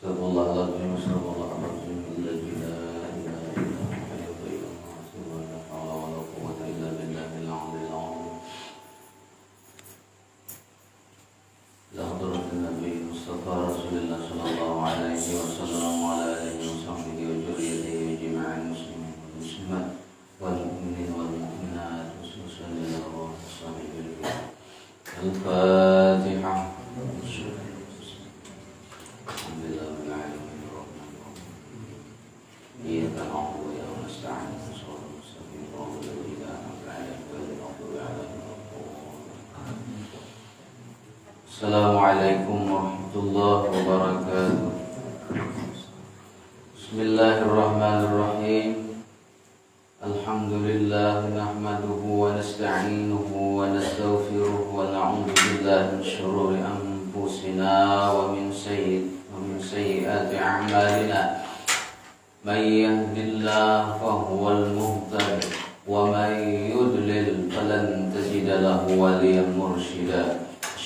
Astagfirullahaladzim, astagfirullahaladzim, alladzi la ilaha illa huwa al-hayyul qayyum, wa la hawla wa la quwwata illa billahil aliyyil azim. La hadratin Nabi Mustafa Rasulullah sallallahu alaihi wasallam wa ala alihi wa sahbihi wa dzurriyyatihi wa jami'il muslimin wal muslimat wal mu'minin wal mu'minat wa sallallahu alaihi wa sallam. Al-Fatihah. Assalamualaikum warahmatullahi wabarakatuh. Bismillahirrahmanirrahim. Alhamdulillah nahmaduhu wa nasta'inuhu wa nastaghfiruhu wa na'udzu billahi min shururi anfusina wa min sayyiati a'malina. May yahdihillahu fahuwal muhtadi wa may yudlil falan tajida lahu waliyyan mursyida.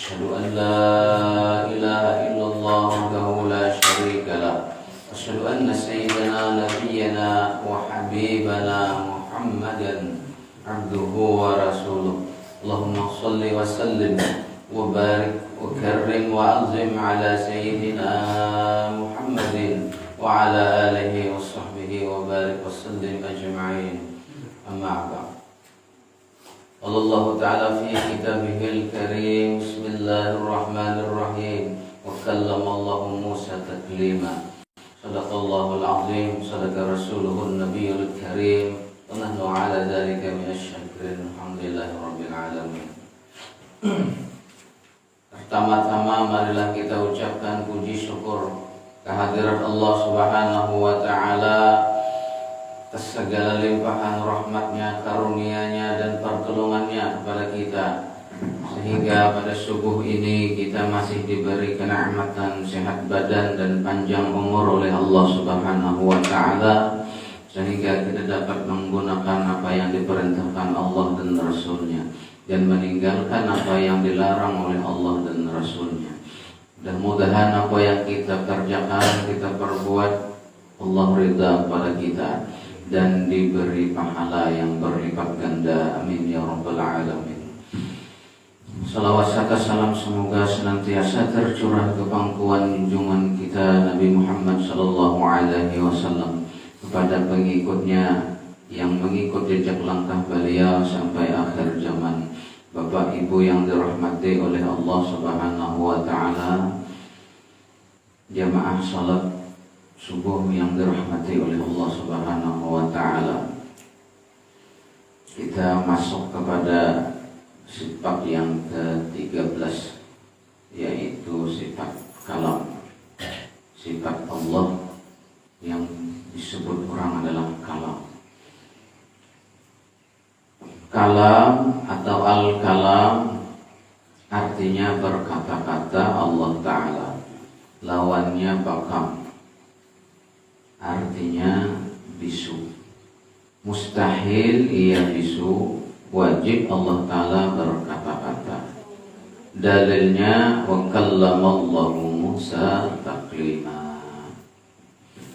Asyhadu an la ilaha illallah wahdahu la syarika lah. Asyhadu anna sayyidana nabiyyana wa habibana Muhammadan abduhu wa rasuluh. Allahumma shalli wa sallim wa barik wa karrim wa azim ala sayyidina Muhammadin wa ala alihi wa sahbihi wa barik wa sallim ajma'in. Amma ba'd. Allah Ta'ala fi kitabihil karim. Bismillahirrahmanirrahim. Wa kallamallahu Musa taklima. Sadaqallahul azim. Sadaqa rasuluhun nabiyul karim. Wa nahnu ala dhalika minasyakirin. Alhamdulillahi rabbil alamin. Pertama-tama marilah kita ucapkan puji syukur kehadirat Allah Subhanahu wa Ta'ala atas segala limpahan rahmatnya, karunia-Nya dan pertolongannya kepada kita, sehingga pada subuh ini kita masih diberi kenikmatan sehat badan dan panjang umur oleh Allah Subhanahu wa Ta'ala, sehingga kita dapat menggunakan apa yang diperintahkan Allah dan Rasul-Nya dan meninggalkan apa yang dilarang oleh Allah dan Rasul-Nya. Mudah-mudahan apa yang kita kerjakan, kita perbuat, Allah ridha pada kita dan diberi pahala yang berlipat ganda. Amin ya rabbal alamin. Salawat serta salam semoga senantiasa tercurah ke pangkuan junjungan kita Nabi Muhammad sallallahu alaihi wasallam, kepada pengikutnya yang mengikut jejak langkah beliau sampai akhir zaman. Bapak Ibu yang dirahmati oleh Allah Subhanahu wa Ta'ala, jamaah salat subuh yang dirahmati oleh Allah Subhanahu wa Ta'ala, kita masuk kepada sifat yang ke-13, yaitu sifat kalam. Sifat Allah yang disebut orang adalah kalam. Kalam atau al-kalam artinya berkata-kata Allah Ta'ala. Lawannya bakam, artinya bisu. Mustahil ia bisu, wajib Allah Ta'ala berkata-kata. Dalilnya wa kallamallahu Musa taklima,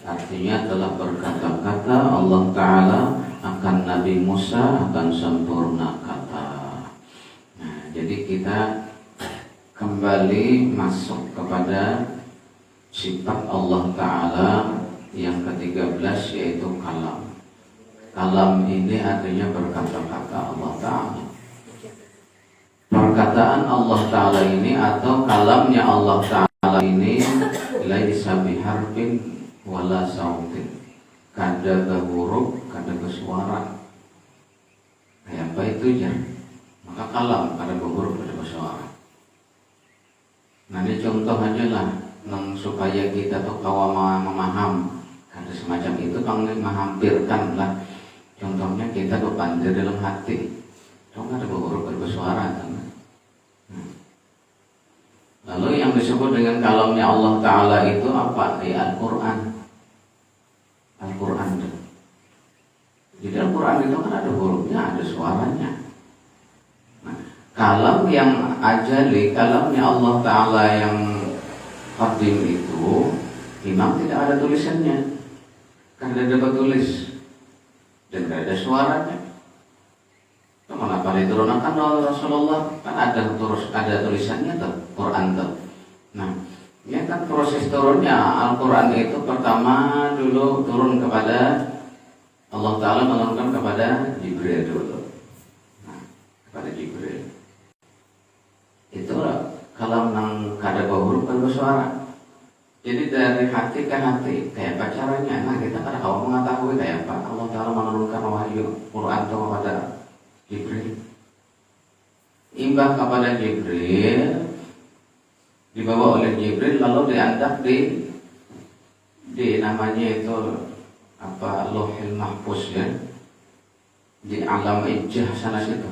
artinya telah berkata-kata Allah Ta'ala akan Nabi Musa akan sempurna kata. Nah, jadi kita kembali masuk kepada sifat Allah Ta'ala yang ke-13, yaitu kalam. Kalam ini artinya berkata-kata Allah Ta'ala. Perkataan Allah Ta'ala ini atau kalamnya Allah Ta'ala ini laisa biharfin wala sautin, kada ke huruf, kada ke suara. Kayak apa itu ya? Maka kalam kada ke huruf, kada ke suara. Nah, ini contoh aja lah, supaya kita tuh kawan memaham. Ada semacam itu, panggil menghampirkan lah. Contohnya kita berpandir dalam hati, dong ada huruf bersuara. Lalu yang disebut dengan kalamnya Allah Ta'ala itu apa? Ya Al-Quran. Al-Quran. Jadi Al-Quran itu kan ada hurufnya, ada suaranya. Nah, kalam yang ajali, kalamnya Allah Ta'ala yang qadim itu Imam tidak ada tulisannya, kan tidak dapat tulis dan tidak ada suaranya. Kenapa diturunkan oleh Rasulullah? Kan ada tulisannya tuh, Quran tuh. Nah, ini kan proses turunnya Al-Quran itu pertama dulu turun kepada Allah Ta'ala, menurunkan kepada Jibril dulu. Nah, kepada Jibril itu kalau nang kada huruf kan bersuara. Jadi dari hati ke hati, kayak apa caranya? Nah, kita kada tahu mengetahui kayak apa Allah Ta'ala menurunkan wahyu Quran itu kepada Jibril. Imbah kepada Jibril, dibawa oleh Jibril lalu diangkat di namanya itu apa, Lauhil Mahfuz ya, di alam ijah sana situ.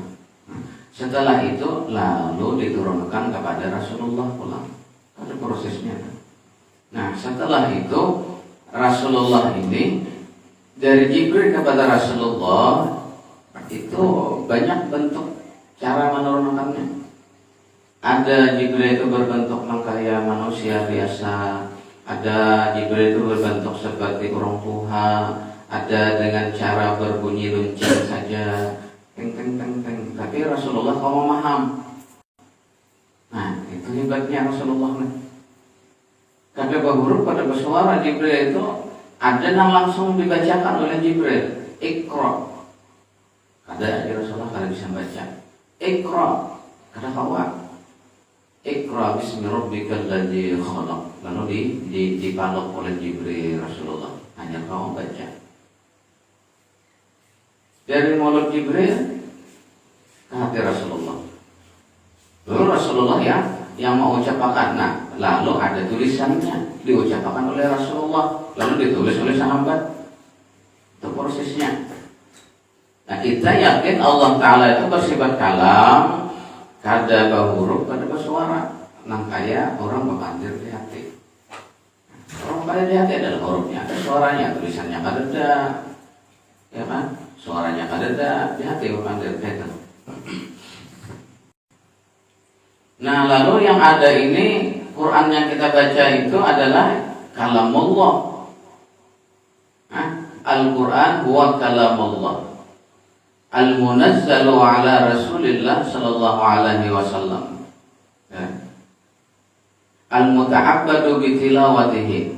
Setelah itu lalu diturunkan kepada Rasulullah pulang. Ada prosesnya. Nah, setelah itu Rasulullah ini dari Jibril kepada Rasulullah itu banyak bentuk cara menurunkannya. Ada Jibril itu berbentuk kayak manusia biasa, ada Jibril itu berbentuk seperti orang tua, ada dengan cara berbunyi lonceng saja, teng teng teng teng. Tapi Rasulullah kau memaham. Nah, itu hebatnya Rasulullah nih. Kada berhuruf, kada bersuara. Jibril itu ada yang langsung dibacakan oleh Jibril. Iqra. Ada di Rasulullah kada bisa baca. Iqra. Kada kawan. Iqra bismi rabbikal ladzi khalaq. Lalu dipalok oleh Jibril Rasulullah. Hanya kau baca. Dari mulut Jibril ke hati Rasulullah. Lalu Rasulullah yang mau ucapkan. Nah, lalu ada tulisannya diucapkan oleh Rasulullah, lalu ditulis oleh sahabat. Itu prosesnya. Nah, kita yakin Allah Ta'ala itu bersifat kalam, kada berhuruf, kada bersuara. Nah, kayak orang berpandir di hati. Orang pada di hati adalah hurufnya, ada suaranya, tulisannya kada ada, ya kan? Suaranya kada ada, di hati berpandir itu. Nah, lalu yang ada ini Quran yang kita baca itu adalah kalamullah. Al-Quran huwa kalamullah al-munazzalu ala Rasulillah sallallahu alaihi wasallam, al-muta'abbadu bitilawatihi.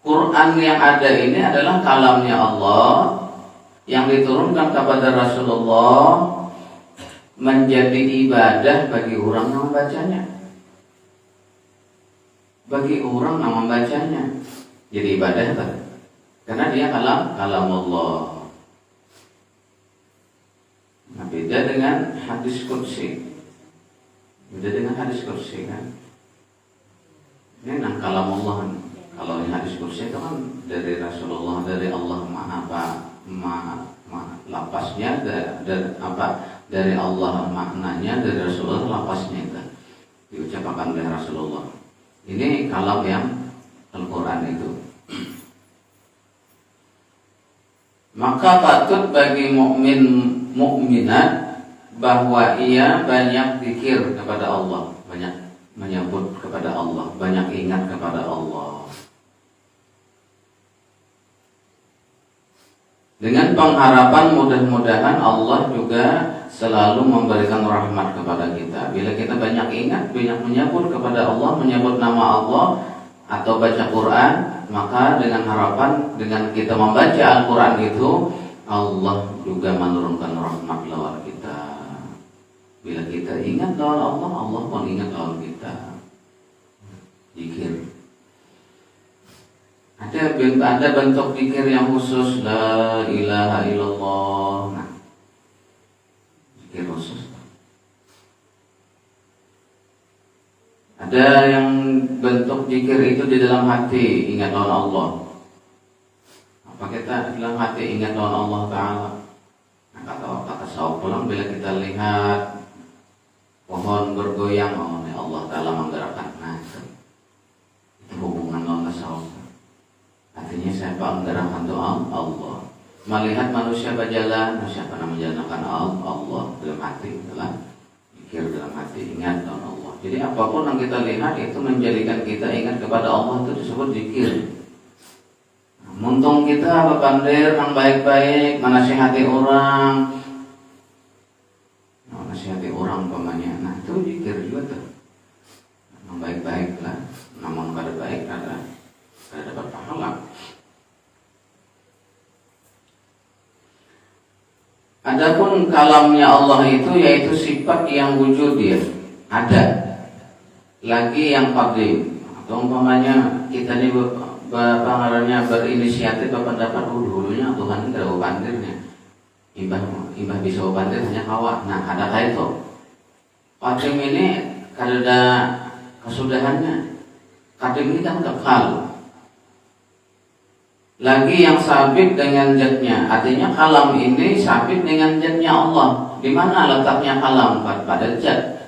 Quran yang ada ini adalah kalamnya Allah yang diturunkan kepada Rasulullah, menjadi ibadah bagi orang yang membacanya. Bagi orang yang membacanya jadi ibadah kan? Karena dia kalam Allah. Nah, beda dengan hadis qudsi. Beda dengan hadis qudsi kan. Ini nang kalam Allah. Kalau yang hadis qudsi itu kan dari Rasulullah, dari Allah lapasnya dari dari Allah maknanya, dari Rasulullah lapasnya itu diucapkan oleh Rasulullah. Ini kalam yang Al-Quran itu. Maka patut bagi mukminat bahwa ia banyak zikir kepada Allah, banyak menyebut kepada Allah, banyak ingat kepada Allah. Dengan pengharapan mudah-mudahan Allah juga selalu memberikan rahmat kepada kita. Bila kita banyak ingat, banyak menyebut kepada Allah, menyebut nama Allah atau baca Quran, maka dengan harapan dengan kita membaca Al-Quran itu, Allah juga menurunkan rahmat lewat kita. Bila kita ingat lawan Allah, Allah pun ingat lawan kita. Zikir. Ada bentuk zikir yang khusus, la ilaha illallah. Nah, zikir khusus. Ada yang bentuk zikir itu di dalam hati, ingat lawan Allah. Apa kita di dalam hati ingat lawan Allah Ta'ala? Nah, kata sahab pulang, bila kita lihat pohon bergoyang, oh, Allah Ta'ala menggerakkan. Nah, itu hubungan lawan sahab. Artinya siapa menggerakkan doa Allah. Melihat manusia berjalan, siapa yang menjalankan Allah dalam hati, dalam pikir dalam hati, ingat dalam Allah. Jadi apapun yang kita lihat itu menjadikan kita ingat kepada Allah itu disebut zikir. Muntung kita bepandir yang baik-baik, menasihati orang, pamannya. Nah itu zikir juga tuh. Yang baik-baik lah, namun kada baik kada dapat pahala. Adapun kalamnya Allah itu yaitu sifat yang wujud dia ada. Lagi yang qadim atau umpamanya kita ini berinisiatif berpendapat dulunya Tuhan tidak ada bandirnya. Imbah bisa bandir hanya kawa. Nah ada kayak itu. Qadim ini kada kesudahannya. Qadim ini kan kekal. Lagi yang sabit dengan zatnya, artinya kalam ini sabit dengan zatnya Allah. Di mana letaknya kalam? Pada zat.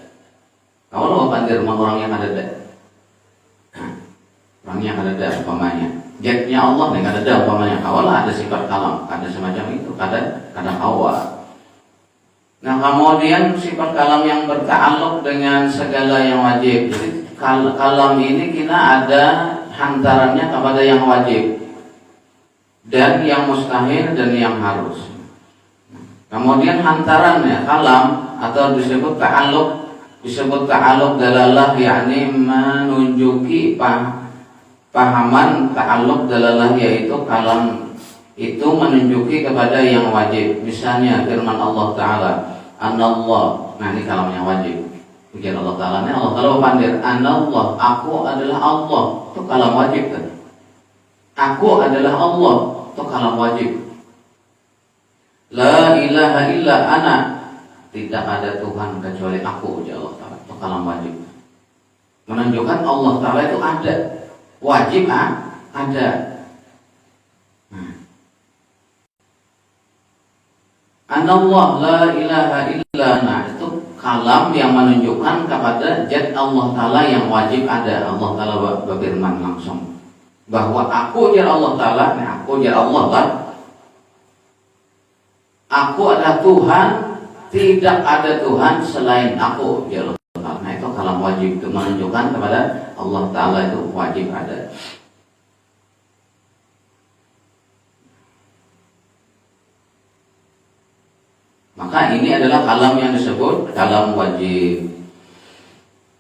Kalau bandir orang yang ada orang yang ada umpamanya. Zatnya Allah nih ada umpamanya. Kalau ada sifat kalam, ada semacam itu, ada hawa. Nah kemudian sifat kalam yang berta'alluq dengan segala yang wajib. Jadi kalam ini kita ada hantarannya kepada yang wajib dan yang mustahil dan yang harus. Kemudian hantarannya kalam atau disebut ta'alluq dalalah, yakni menunjuki pahaman ta'alluq dalalah, yaitu kalam itu menunjuki kepada yang wajib. Misalnya firman Allah Ta'ala, Anallah. Nah ini kalam yang wajib. Ujian Allah Ta'ala ini Allah Ta'ala pandir Anallah, aku adalah Allah. Itu kalam wajib kan? Aku adalah Allah. Itu kalam wajib. La ilaha illa ana, tidak ada Tuhan kecuali aku, ujian Allah Ta'ala. Itu kalam wajib. Menunjukkan Allah Ta'ala itu ada. Wajib ada. Anallah la ilaha illa ana, itu kalam yang menunjukkan kepada zat Allah Ta'ala yang wajib ada. Allah Ta'ala berfirman langsung bahwa aku jar Allah Ta'ala, aku jar Allah lah. Aku adalah Tuhan, tidak ada Tuhan selain aku, jar Allah Ta'ala. Nah itu kalam wajib, itu menunjukkan kepada Allah Ta'ala itu wajib ada. Maka ini adalah kalam yang disebut kalam wajib.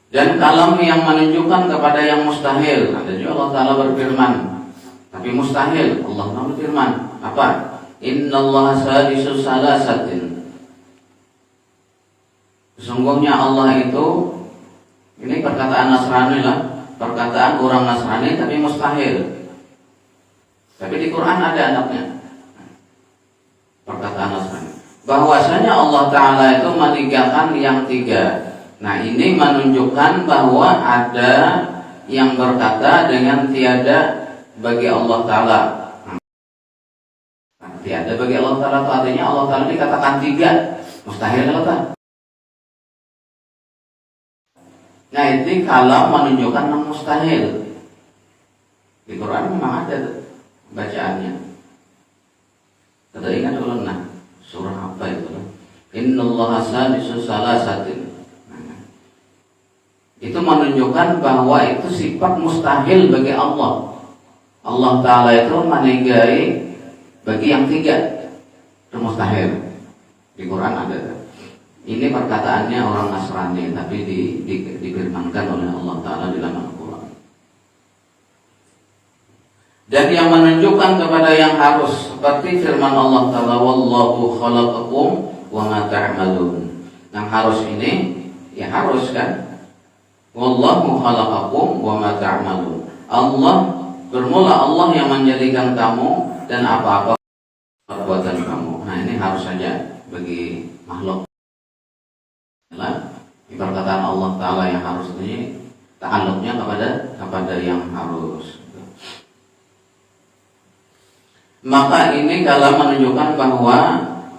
Dan kalam yang menunjukkan kepada yang mustahil. Ada juga Allah Ta'ala berfirman, tapi mustahil. Allah Ta'ala berfirman apa? Innallaha sadisu salasatin. Sesungguhnya Allah itu, ini perkataan Nasrani lah, perkataan orang Nasrani tapi mustahil. Tapi di Quran ada anaknya. Perkataan Nasrani bahwasanya Allah Ta'ala itu meninggalkan yang tiga. Nah ini menunjukkan bahwa ada yang berkata dengan tiada bagi Allah Ta'ala. Tiada bagi Allah Ta'ala itu artinya Allah Ta'ala dikatakan tiga. Mustahil Allah Ta'ala. Nah ini kalam menunjukkan yang mustahil. Di Quran memang ada bacaannya. Kita ingat dulu surah apa itu? Innallaha sadisu salasatin. Itu menunjukkan bahwa itu sifat mustahil bagi Allah. Allah Ta'ala itu meninggai bagi yang tiga. Itu mustahil. Di Quran ada. Ini perkataannya orang Nasrani, tapi difirmankan oleh Allah Ta'ala di dalam Al-Quran. Dan yang menunjukkan kepada yang harus, seperti firman Allah Ta'ala, Wallahu khalaqakum wa ma ta'malun. Yang harus ini, ya harus kan? Wallahu khalaqakum wa ma ta'malun. Allah bermula, Allah yang menjadikan kamu dan apa-apa perbuatan kamu. Nah ini harus saja bagi makhluk. Perkataan Allah Ta'ala yang harus ini ta'alluqnya kepada yang harus. Maka ini kalam menunjukkan bahwa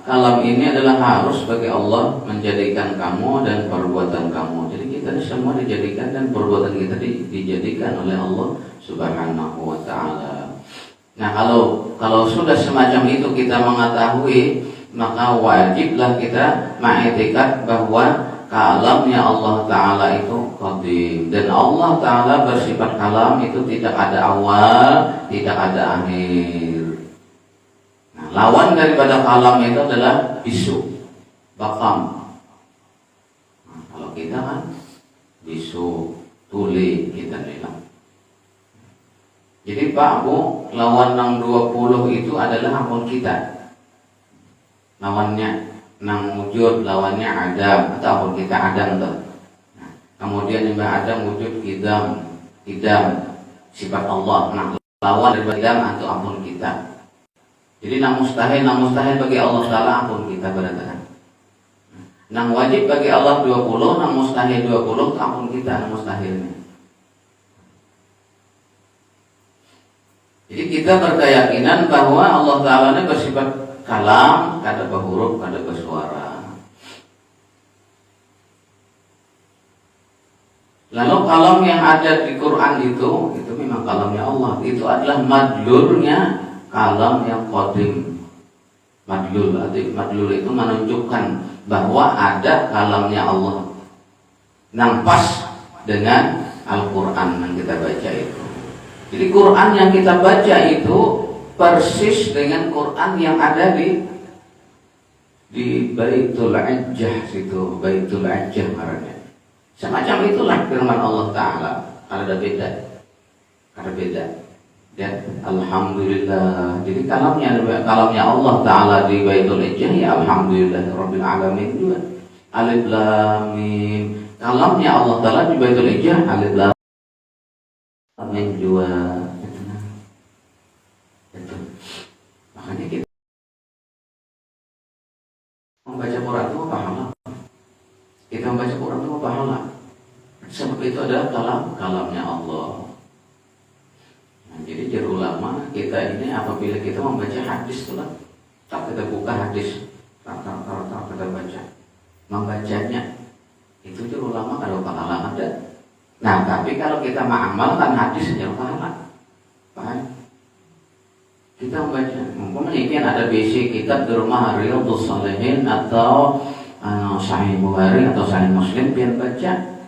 kalam ini adalah harus bagi Allah menjadikan kamu dan perbuatan kamu. Jadi kita semua dijadikan dan perbuatan kita dijadikan oleh Allah Subhanahu wa Ta'ala. Nah kalau sudah semacam itu kita mengetahui, maka wajiblah kita mengiktikad bahwa kalamnya Allah Ta'ala itu qadim, dan Allah Ta'ala bersifat kalam itu tidak ada awal, tidak ada akhir. Nah, lawan daripada kalam itu adalah bisu, bakam. Nah, kalau kita kan bisu, tuli kita bilang. Jadi Pak Bu, lawan nang 20 itu adalah ampun kita. Lawannya nang wujud, lawannya Adam, atau ampun kita Adam tuh. Nah, kemudian yang Adam wujud idam, sifat Allah. Nah, lawan dari idam atau ampun kita. Jadi nang mustahil bagi Allah Ta'ala ampun kita berarti. Nang wajib bagi Allah 20, nang mustahil 20 itu ampun kita, nang mustahilnya. Jadi kita berkeyakinan bahwa Allah Ta'ala ini bersifat kalam, kada berhuruf, kada bersuara. Lalu kalam yang ada di Quran itu memang kalamnya Allah. Itu adalah madlulnya kalam yang qadim. Madlul itu menunjukkan bahwa ada kalamnya Allah. Nang pas dengan Al-Quran yang kita baca itu. Jadi Quran yang kita baca itu persis dengan Quran yang ada di Baitul Ajjah situ, Baitul Ajjah marahnya. Semacam itulah firman Allah Ta'ala. Ada beda. Dan alhamdulillah. Jadi kalamnya Allah Ta'ala di Baitul Ajjah ya alhamdulillah rabbil alamin juga. Alif lam mim. Kalamnya Allah Ta'ala di Baitul Ajjah alif lam mim juga. Itu. Makanya kita membaca Quran itu pahala. Kita membaca Quran itu pahala. Sebab itu adalah kalamnya Allah. Nah, jadi juru ulama kita ini apabila kita membaca hadis itu lah, tak kita buka hadis, tak kita baca, membacanya itu juru ulama kalau pahala ada. Nah, tapi kalau kita mengamalkan hadis jauh pahala. Paham? Kita membaca, mungkin ada basic kitab di rumah Riyadhus Shalihin atau Sahih Bukhari atau Sahih Muslim, biar baca,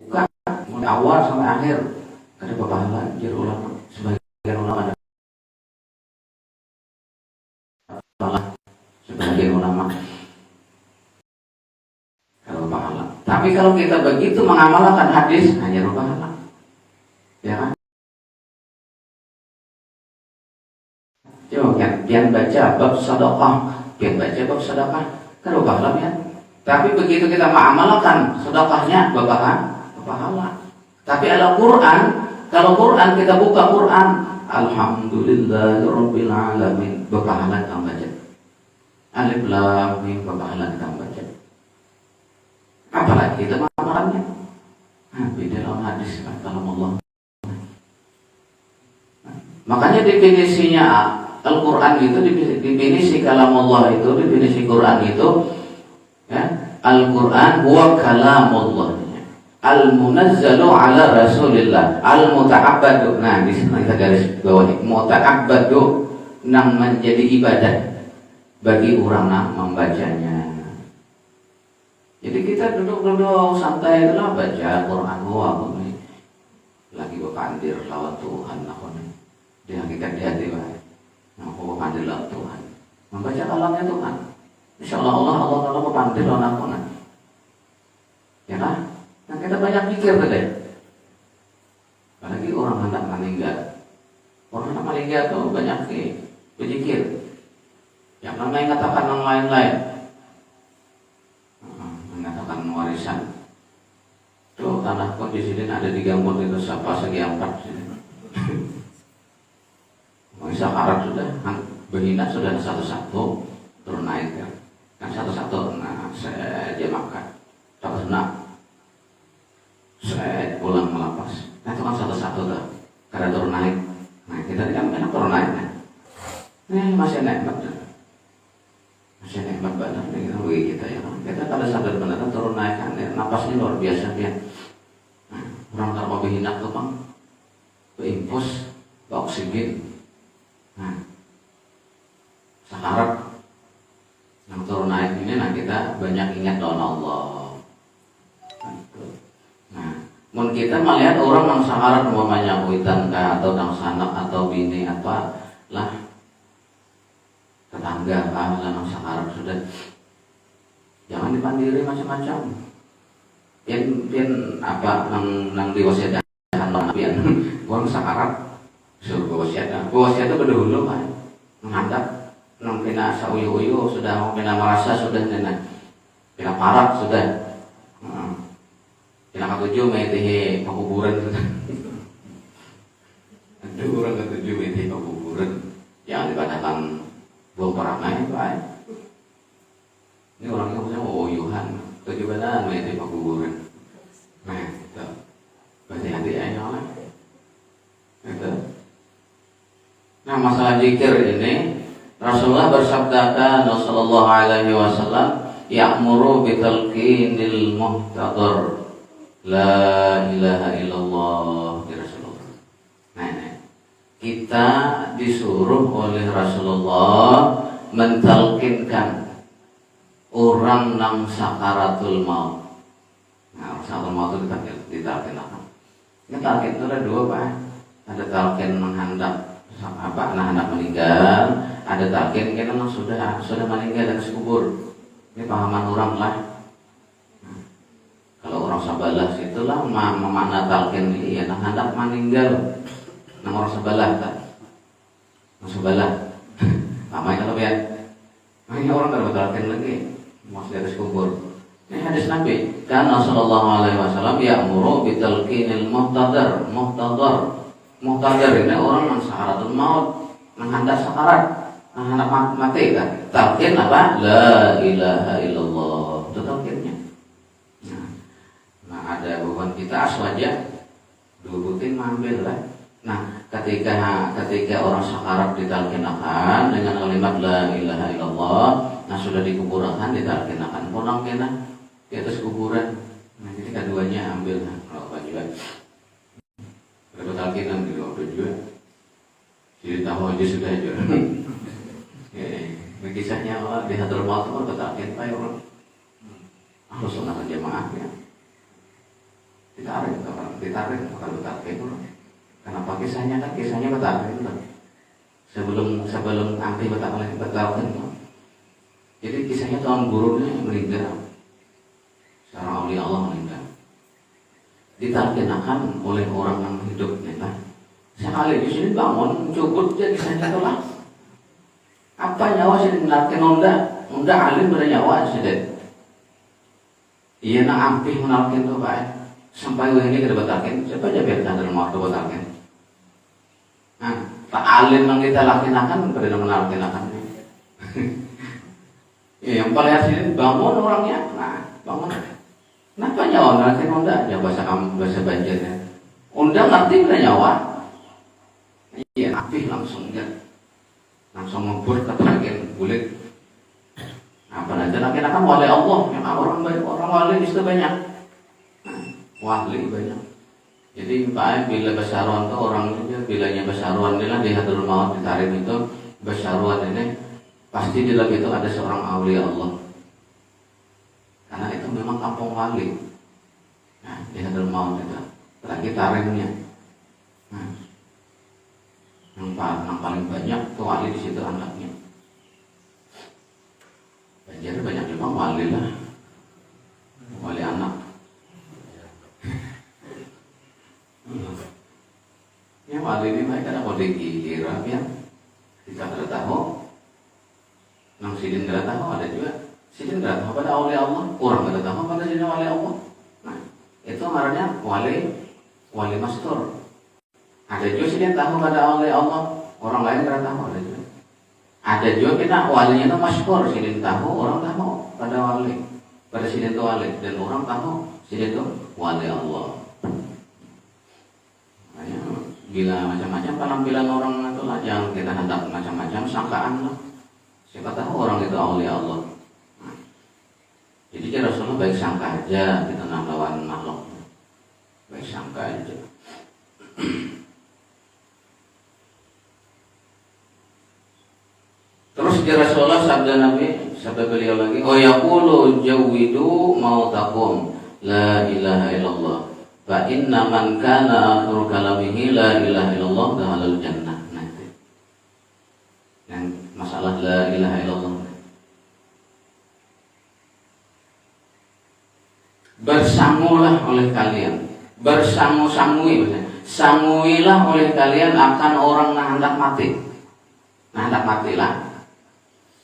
buka mulai awal sampai akhir. Ada pahala juru ulama, sebagian ulama ada pahala, sebagian ulama kalau pahala. Tapi kalau kita begitu mengamalkan hadis hanya pahala, ya kan? Coba pian baca bab sedekah, kalau pahala ya. Tapi begitu kita mengamalkan sedekahnya pahala. Tapi kalau Quran kita buka Quran, alhamdulillahirabbil alamin, berpahala kita baca. Alif lam mim, berpahala kita baca. Apalagi kita mengamalkannya. Beda dalam hadis kalam Allah. Makanya definisinya Al-Quran itu, definisi kalam Allah itu, definisi Quran itu, ya, Al-Quran huwa kalamullah, al-munazzalu ala Rasulillah, al-muta'abbadu. Nah, di sini kita garis bawahi, muta'abbadu, nang menjadi ibadah bagi orang yang membacanya. Jadi kita duduk santai itulah baca Quran ini. Lagi berpandir lawan Tuhan nakon. Dia hakikat di hati bae. Aku berpandir lawan Tuhan. Membaca kalamnya Tuhan. Insyaallah Allah Taala berpandir lawan aku. Ya kan? Nah, kita banyak pikir tadi. Apalagi orang hendak meninggal. Orang hendak meninggal itu banyak berzikir. Yang namanya katakan yang lain-lain. Mengatakan warisan. Tuh tanahku di sini ada di Gambut itu siapa segi 4 sini. Bisa karat sudah, berhina sudah satu-satu turun naik kan satu-satu. Nah, saya makan terus saya pulang melapas. Nah, itu kan satu-satu tuh karena turun naik. Nah, kita tidak enak turun naik. Ini masih nikmat benar bagi kita ya. Kita kalau sadar benar turun naik kan, napasnya luar biasa dia. Nah, orang kalau berhina tuh bang, berimpus, oksigen. Nah, sekarang yang turun naik ini, nah kita banyak ingat Kita melihat orang yang sakarat umpamanya kuitan atau nang sanak atau bini apa lah tetangga lah nang sakarat sudah jangan dipandiri macam-macam. Pian apa nang diwasiatkan pian orang sakarat suruh wasiat. Wasiat itu berdahulu kan menghadap nang kena sauyu-uyu sudah kena merasa sudah kena parat sudah. Kena ketujuh metihe pekuburan sudah. Ada orang ketujuh metihe pekuburan yang dikatakan buang perangai itu ay. Ini orangnya punya oyuhan tujuh badan metihe pekuburan. Nah itu hati-hati aja lah. Itu. Nah masalah zikir ini Rasulullah bersabdakan sallallahu alaihi wasallam ya'muru bitalqinil muhtadar la ilaha illallah ya Rasulullah. Nah, kita disuruh oleh Rasulullah mentalkinkan orang nang sakaratul maut. Nah, sakaratul maut itu ditalkin apa? Ini talkin itu ada dua Pak. Ada talkin menghandap apa? Hendak meninggal. Ada talkin kita memang sudah meninggal dan sekubur. Ini pahaman orang lah. Kalau orang sabalah itulah memakna talqin ini ya hendak meninggal. Nang orang sabalah tak. Nang sabalah. Namanya kalau ya. Makanya orang kalau talqin lagi masih di atas kubur. Ini hadis Nabi. Karena sallallahu alaihi wasallam ya'muru bitalqinil muhtadar. Muhtadar ini orang yang sakaratul maut, yang hendak sakarat, yang hendak mati kan. Talqin apa? La ilaha illallah. Itu talqinnya. Nah, ada beban kita aswaja dua rutin mengambil lah. Nah, ketika orang sakarat ditalkinakan dengan kalimat la ilaha illallah, nah sudah dikuburkan ditalkinakan orang kena di atas kuburan. Nah, jadi keduanya ambil nah, kalau apa juga. Kalau talkinan di waktu juga. Jadi tahu aja sudah aja. Kisahnya Allah di hadar maut itu talkin pak orang. Harus sunnah jamaahnya. Ditarik kalau talkin orang. Kenapa kisahnya kan kisahnya betalkin kan. Sebelum anti betalkin kan. Jadi kisahnya tuan gurunya meninggal. Seorang awliya Allah meninggal. Ditalkinakan oleh orang yang hidup kan. Sekali di sini bangun cukup jadi kisahnya telah. Apa nyawa sih menalkin onda alim bernyawa sih. Iya nak ampih menalkin tuh pak. Sampai ini kita batalkan, siapa aja biar dalam waktu batalkan. Nah, tak alim yang kita laksanakan pada menalkinakan. Ya, yang paling asli bangun orangnya, nah bangun. Kenapa nyawa menalkin onda? Ya bahasa Banjarnya. Onda ngerti pada nyawa. Iya, api langsung ngebur ke bagian kulit. Nah, pada laksanakan oleh Allah yang orang baik, orang wali itu banyak. Wahli banyak. Jadi Pak bila basaruan itu orang itu bilanya basaruan ini lah di hadrul maut ditarik itu basaruan ini pasti di dalam itu ada seorang awliya Allah. Karena itu memang kampung wali. Nah, di hadrul maut itu lagi taringnya. Nah, yang paling banyak tuh wali di situ anaknya. Banjar banyak juga wali lah. Wali anak. Ya wali ini baik ada kode kira ya kita tidak tahu nang sidin tidak tahu ada juga sidin tidak tahu pada awliya Allah orang tidak tahu pada sidin wali Allah. Nah itu namanya wali mastur. Ada juga sidin tahu pada awliya Allah orang lain tidak tahu ada juga. Ada juga kita walinya itu masyhur sidin tahu orang tahu pada wali pada sidin itu wali dan orang tahu sidin itu wali Allah. Bila macam-macam penampilan orang itu lah yang kita hendak macam-macam sangkaan lah. Siapa tahu orang itu awliya Allah. Nah, jadi Rasulullah baik sangka aja kita lawan makhluk. Baik sangka aja. Terus Rasulullah sabda Nabi, sabda beliau lagi, "Oh yaqulu jawidu mautakum la ilaha illallah." Fa inna man kana akhiru kalamihi la ilaha illallah dakhalal jannah. Nah, itu. Yang masalah la ilaha illallah. Bersangulah oleh kalian, bersangu-sangui, sanguilah oleh kalian akan orang yang hendak mati. Nah, hendak matilah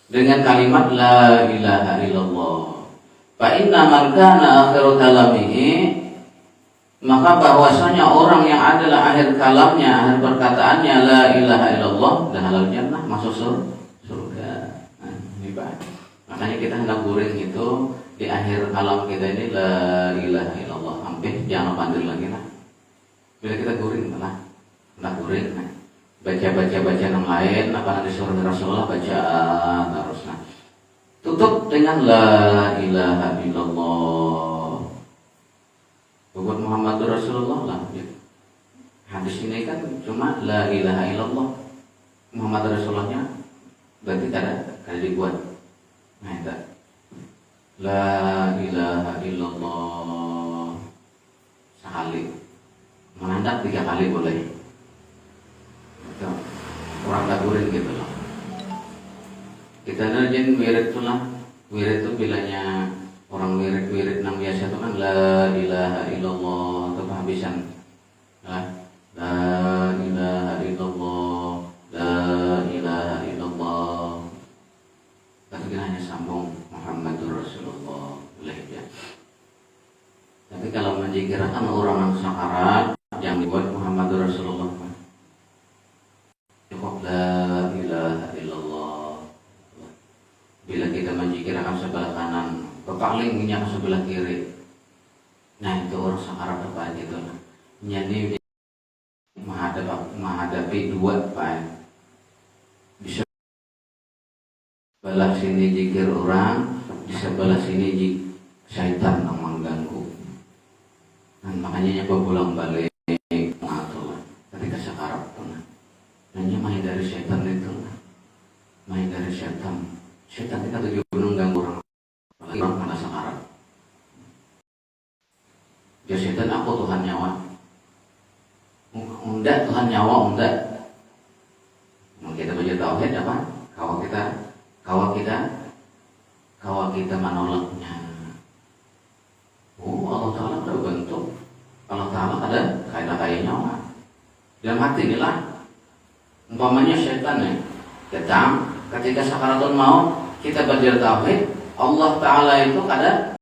dengan kalimat la ilaha illallah. Fa inna man kana akhiru kalamihi, maka bahwasanya orang yang adalah akhir kalamnya, akhir perkataannya la ilaha illallah, dakhalal jannah, masuk surga. Nah, ini baik. Makanya kita hendak guring itu di akhir kalam kita ini la ilaha illallah, hampir jangan pandir lagi lah. Bila kita guring malah hendak guring, nah. Baca yang lain, apa nanti suruh Rasulullah baca terus. Nah, tutup dengan la ilaha illallah. Buat Muhammad Rasulullah lah. Hadis ini kan cuma la ilaha illallah. Muhammad Rasulullahnya berarti kada dibuat. Nah, itu la ilaha illallah sekali. Menandak 3 kali boleh. Orang lagurin gitu loh. Kita rajin wirid tuh lah. Wirid tuh bilanya orang wirid yang biasa itu kan la ilaha illallah itu kehabisan. La ilaha illallah, la ilaha illallah. Tapi kita hanya sambung Muhammadur Rasulullah boleh ya. Tapi kalau menjikirkan orang yang sakarat yang dibuat Muhammadur Rasulullah, cukup la ilaha illallah. Bila kita menjikirkan sebelah kanan, kepalingnya ke sebelah kiri. Nah, itu orang sakarat apa gitu lah. Jadi menghadapi 2 Pak. Di sebelah sini jikir orang, di sebelah sini syaitan yang mengganggu. Dan makanya nyoba pulang balik mengatur ketika sakarat pun. Hanya main dari syaitan itu, main dari syaitan. Syaitan kita tujuh mengganggu orang, apalagi orang pada sakarat. Ya syaitan aku Tuhan nyawa, enggak Tuhan nyawa enggak. Mau kita belajar tauhid apa? Kawak kita menolaknya. Oh, Allah Ta'ala ada bentuk, Allah Ta'ala ada kaidah nyawa. Dalam hati inilah umpamanya syaitan ya, datang ketika sakaratul maut, kita belajar tauhid, Allah Ta'ala itu ada